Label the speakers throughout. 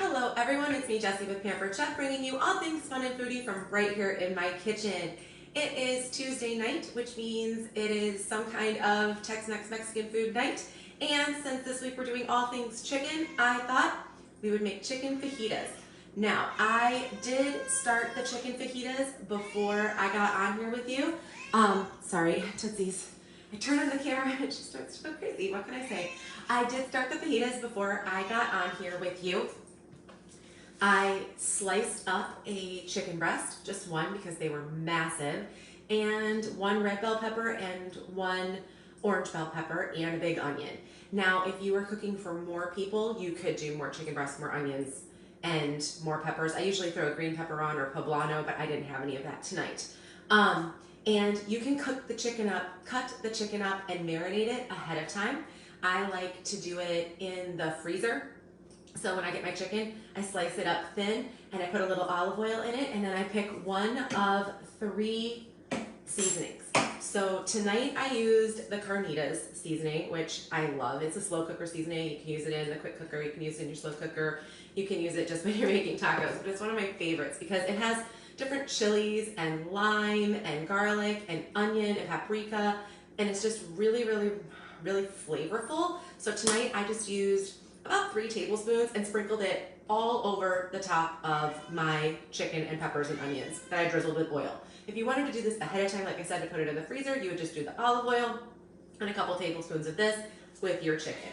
Speaker 1: Hello everyone, it's me Jessie with Pampered Chef, bringing you all things fun and foodie from right here in my kitchen. It is Tuesday night, which means it is some kind of Tex-Mex Mexican food night. And since this week we're doing all things chicken, I thought we would make chicken fajitas. Now, I did start the chicken fajitas before I got on here with you. Sorry, Tootsies. I turn on the camera and it just starts to go crazy. What can I say? I did start the fajitas before I got on here with you. I sliced up a chicken breast, just one because they were massive, and one red bell pepper and one orange bell pepper and a big onion. Now, if you were cooking for more people, you could do more chicken breast, more onions, and more peppers. I usually throw a green pepper on or poblano, but I didn't have any of that tonight. And you can cook the chicken up, cut the chicken up and marinate it ahead of time. I like to do it in the freezer. So when I get my chicken, I slice it up thin and I put a little olive oil in it, and then I pick one of 3 seasonings. So tonight I used the Carnitas Seasoning, which I love. It's a slow cooker seasoning. You can use it in the quick cooker, you can use it in your slow cooker, you can use it just when you're making tacos, but it's one of my favorites because it has different chilies and lime and garlic and onion and paprika, and it's just really, really, really flavorful. So tonight I just used about 3 tablespoons and sprinkled it all over the top of my chicken and peppers and onions that I drizzled with oil. If you wanted to do this ahead of time, like I said, to put it in the freezer, you would just do the olive oil and a couple tablespoons of this with your chicken.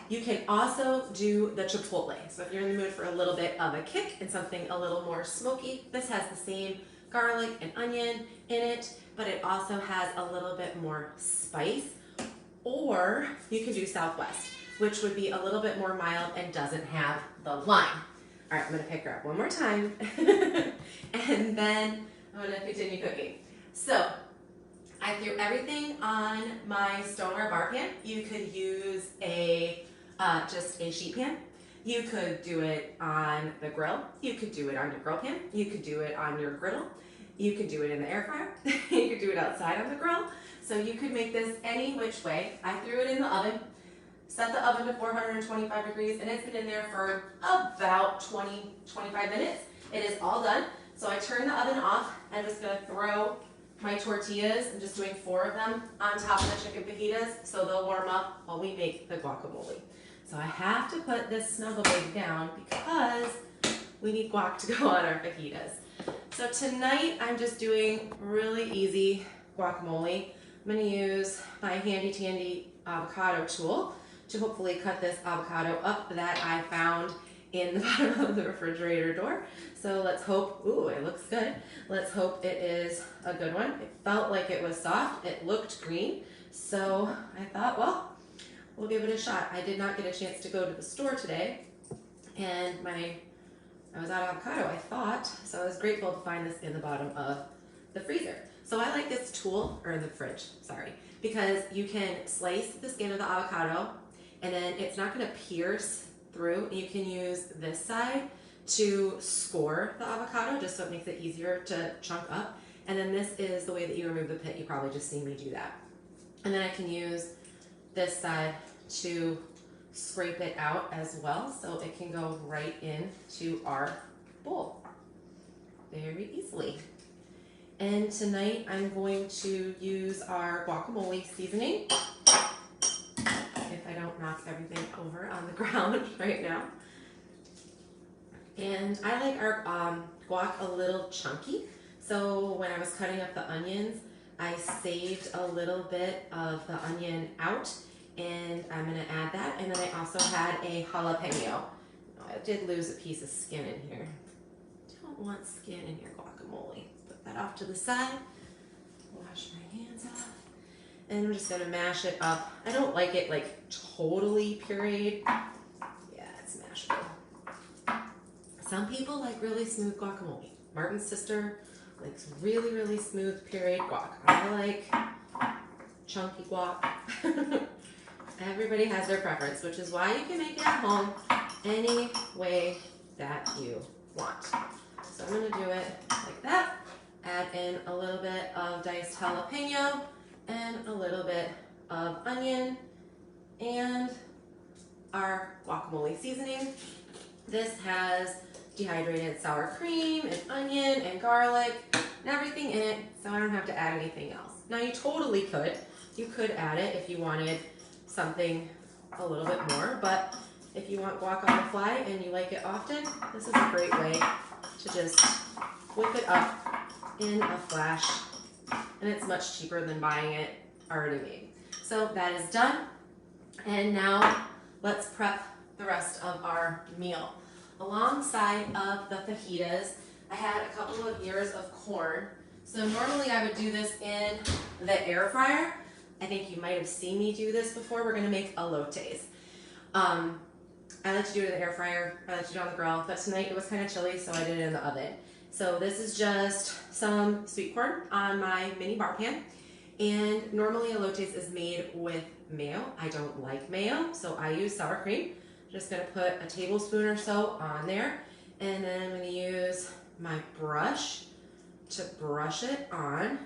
Speaker 1: You can also do the chipotle. So if you're in the mood for a little bit of a kick and something a little more smoky, this has the same garlic and onion in it, but it also has a little bit more spice. Or you can do Southwest, which would be a little bit more mild and doesn't have the lime. All right, I'm gonna pick her up one more time and then I'm gonna continue cooking. So I threw everything on my stoneware bar pan. You could use just a sheet pan. You could do it on the grill. You could do it on your grill pan. You could do it on your griddle. You could do it in the air fryer. You could do it outside on the grill. So you could make this any which way. I threw it in the oven. Set the oven to 425 degrees, and it's been in there for about 20-25 minutes. It is all done. So I turn the oven off. I'm just gonna throw my tortillas. I'm just doing 4 of them on top of the chicken fajitas, so they'll warm up while we make the guacamole. So I have to put this snuggle bag down because we need guac to go on our fajitas. So tonight I'm just doing really easy guacamole. I'm gonna use my handy dandy avocado tool to hopefully cut this avocado up that I found in the bottom of the refrigerator door. So let's hope, ooh, it looks good. Let's hope it is a good one. It felt like it was soft. It looked green. So I thought, well, we'll give it a shot. I did not get a chance to go to the store today, and I was out of avocado, I thought. So I was grateful to find this in the bottom of the freezer. So I like this tool, or in the fridge, sorry, because you can slice the skin of the avocado, and then it's not gonna pierce through. You can use this side to score the avocado, just so it makes it easier to chunk up. And then this is the way that you remove the pit. You probably just seen me do that. And then I can use this side to scrape it out as well, so it can go right into our bowl very easily. And tonight I'm going to use our guacamole seasoning, if I don't knock everything over on the ground right now. And I like our guac a little chunky, so when I was cutting up the onions, I saved a little bit of the onion out, and I'm gonna add that. And then I also had a jalapeno. I did lose a piece of skin in here. Don't want skin in your guacamole. Put that off to the side. Wash my hands off. And I'm just gonna mash it up. I don't like it like totally pureed. Yeah, it's mashable. Some people like really smooth guacamole. Martin's sister likes really, really smooth pureed guac. I like chunky guac. Everybody has their preference, which is why you can make it at home any way that you want. So I'm gonna do it like that. Add in a little bit of diced jalapeno and a little bit of onion and our guacamole seasoning. This has dehydrated sour cream and onion and garlic and everything in it, so I don't have to add anything else. Now you totally could. You could add it if you wanted something a little bit more, but if you want guac on the fly and you like it often, this is a great way to just whip it up in a flash, and it's much cheaper than buying it already made. So that is done, and now let's prep the rest of our meal. Alongside of the fajitas, I had a couple of ears of corn. So normally I would do this in the air fryer. I think you might have seen me do this before. We're gonna make elotes. I like to do it in the air fryer. I like to do it on the grill, but tonight it was kind of chilly, so I did it in the oven. So this is just some sweet corn on my mini bar pan. And normally elotes is made with mayo. I don't like mayo, so I use sour cream. Just gonna put a tablespoon or so on there, and then I'm gonna use my brush to brush it on.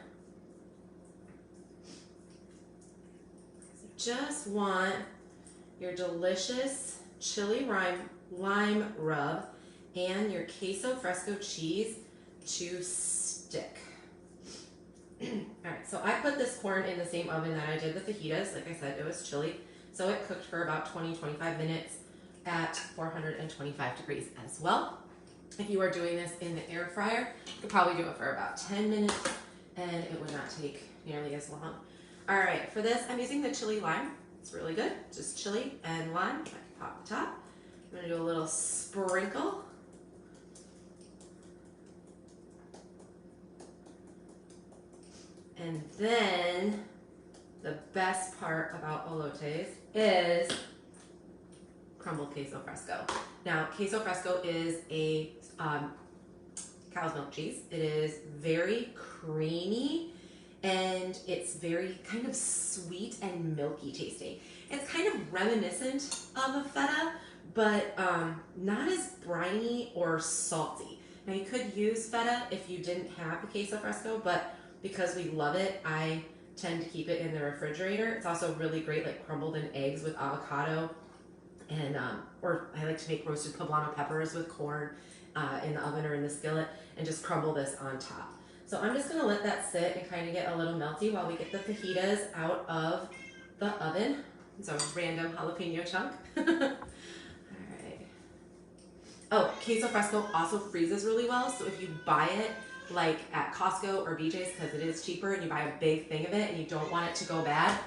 Speaker 1: Just want your delicious chili lime rub and your queso fresco cheese to stick. Alright, so I put this corn in the same oven that I did the fajitas. Like I said, it was chilly, so it cooked for about 20-25 minutes at 425 degrees as well. If you are doing this in the air fryer, you could probably do it for about 10 minutes and it would not take nearly as long. All right, for this, I'm using the chili lime. It's really good, just chili and lime. I can pop the top. I'm gonna do a little sprinkle. And then the best part about elotes is crumbled queso fresco. Now, queso fresco is a cow's milk cheese. It is very creamy and it's very kind of sweet and milky tasting. It's kind of reminiscent of a feta, but not as briny or salty. Now, you could use feta if you didn't have the queso fresco, but because we love it, I tend to keep it in the refrigerator. It's also really great, like crumbled in eggs with avocado. And or I like to make roasted poblano peppers with corn in the oven or in the skillet and just crumble this on top. So I'm just gonna let that sit and kind of get a little melty while we get the fajitas out of the oven. It's a random jalapeno chunk. All right. Oh, queso fresco also freezes really well. So if you buy it like at Costco or BJ's, because it is cheaper, and you buy a big thing of it and you don't want it to go bad,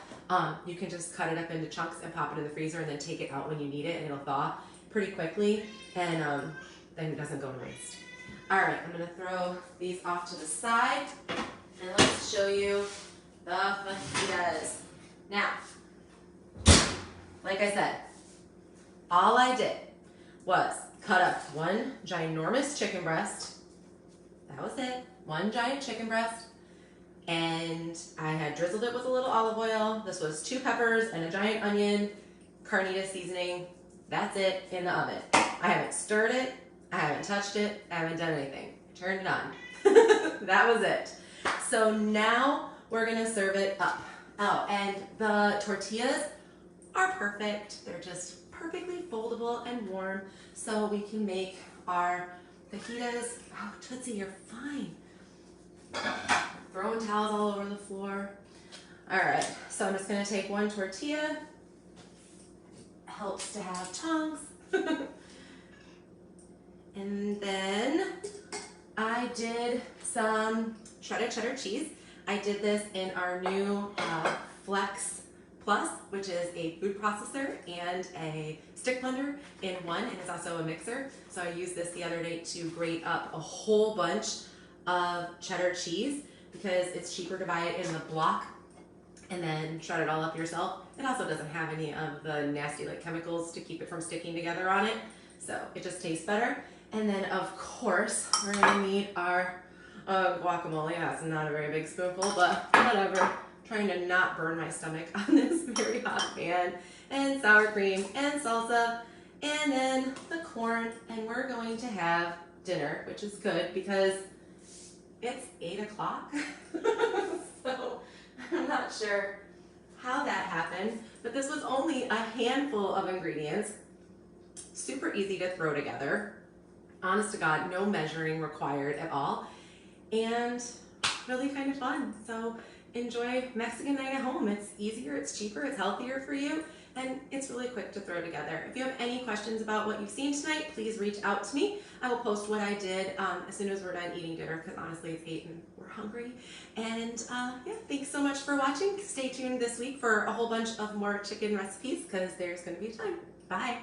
Speaker 1: you can just cut it up into chunks and pop it in the freezer and then take it out when you need it, and it'll thaw pretty quickly, and then it doesn't go to waste. All right, I'm gonna throw these off to the side, and let's show you the fajitas. Now, like I said, all I did was cut up one ginormous chicken breast. That was it, one giant chicken breast. And I had drizzled it with a little olive oil. This was 2 peppers and a giant onion, Carnitas seasoning. That's it in the oven. I haven't stirred it. I haven't touched it. I haven't done anything. I turned it on. That was it. So now we're gonna serve it up. Oh, and the tortillas are perfect. They're just perfectly foldable and warm, so we can make our fajitas. Oh, Tootsie, you're fine. Throwing towels all over the floor. All right, so I'm just gonna take one tortilla. Helps to have tongs. And then I did some shredded cheddar cheese. I did this in our new Flex Plus, which is a food processor and a stick blender in one, and it's also a mixer. So I used this the other day to grate up a whole bunch of cheddar cheese, because it's cheaper to buy it in the block and then shred it all up yourself. It also doesn't have any of the nasty like chemicals to keep it from sticking together on it, so it just tastes better. And then of course we're gonna need our guacamole. Yeah, it's not a very big spoonful, but whatever. Trying to not burn my stomach on this very hot pan. And sour cream and salsa, and then the corn, and we're going to have dinner, which is good because it's 8 o'clock. So I'm not sure how that happened, but this was only a handful of ingredients. super easy to throw together. Honest to God, no measuring required at all, and really kind of fun. So enjoy Mexican night at home. It's easier, it's cheaper, it's healthier for you, and it's really quick to throw together. If you have any questions about what you've seen tonight, please reach out to me. I will post what I did as soon as we're done eating dinner, because honestly it's 8 and we're hungry. And yeah, thanks so much for watching. Stay tuned this week for a whole bunch of more chicken recipes, because there's going to be a time. Bye.